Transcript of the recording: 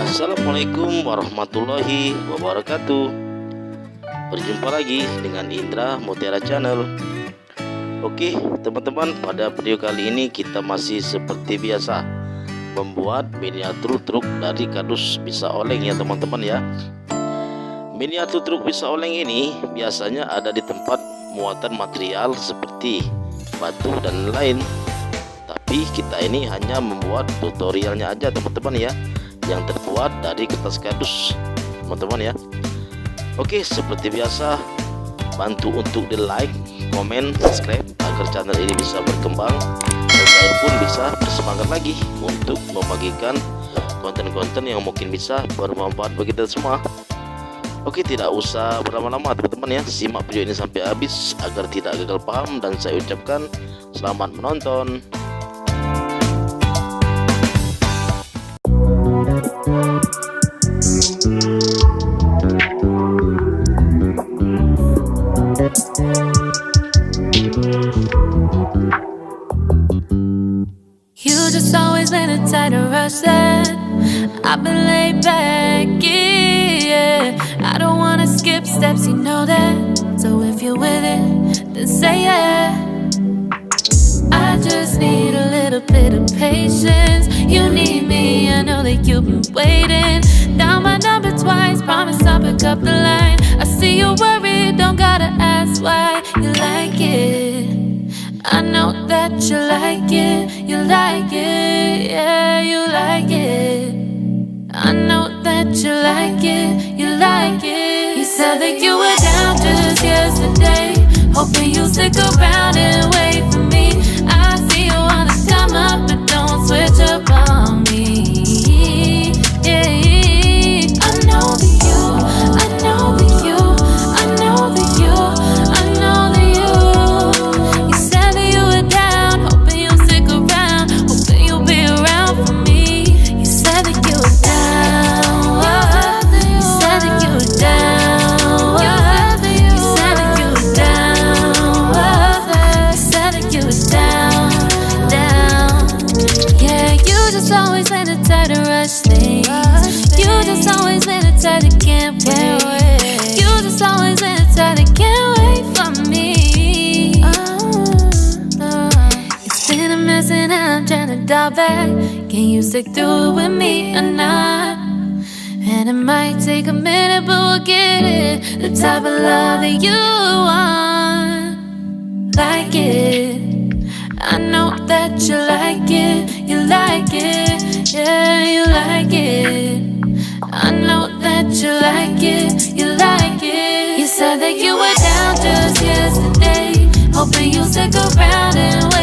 Assalamualaikum warahmatullahi wabarakatuh. Berjumpa lagi dengan Indra Mutiara Channel. Oke teman-teman, pada video kali ini kita masih seperti biasa membuat miniatur truk dari kardus bisa oleng ya teman-teman ya. Miniatur truk bisa oleng ini biasanya ada di tempat muatan material seperti batu dan lain. Tapi kita ini hanya membuat tutorialnya aja teman-teman ya, yang terbuat dari kertas kardus teman-teman ya. Oke, seperti biasa bantu untuk di like, komen, subscribe agar channel ini bisa berkembang dan saya pun bisa bersemangat lagi untuk membagikan konten-konten yang mungkin bisa bermanfaat bagi kita semua. Oke, tidak usah berlama-lama teman-teman ya, simak video ini sampai habis agar tidak gagal paham, dan saya ucapkan selamat menonton. You just always been a tight rush that I've been laid back, yeah. I don't wanna skip steps, you know that. So if you're with it, then say yeah. I just need a little bit of patience. You need me, I know that you've been waiting. Down my number twice, promise I'll pick up the line. I see you worried, don't gotta ask why. You like it, I know that you like it. You like it, yeah, you like it. I know that you like it, you like it. You said that you were down just yesterday, hoping you'll stick around and wait for me. I see you wanna come up, but don't switch up on me. Yeah, I know that you, I know that you, I know that you, I know that you. You said that you were down, hoping you'll stick around, hoping you'll be around for me. You said that you were down, you said that you were down, you said that you were down, you said that you were down, down. Yeah, you just always been the type to rush things. You just always been the type that can't wait. You just always been the type that can't wait for me. It's been a mess and I'm trying to dial back. Can you stick through it with me or not? And it might take a minute, but we'll get it. The type of love that you want, like it. I know that you like it, you like it, yeah, you like it. I know that you like it, you like it. You said that you were down just yesterday, hoping you'll stick around and wait.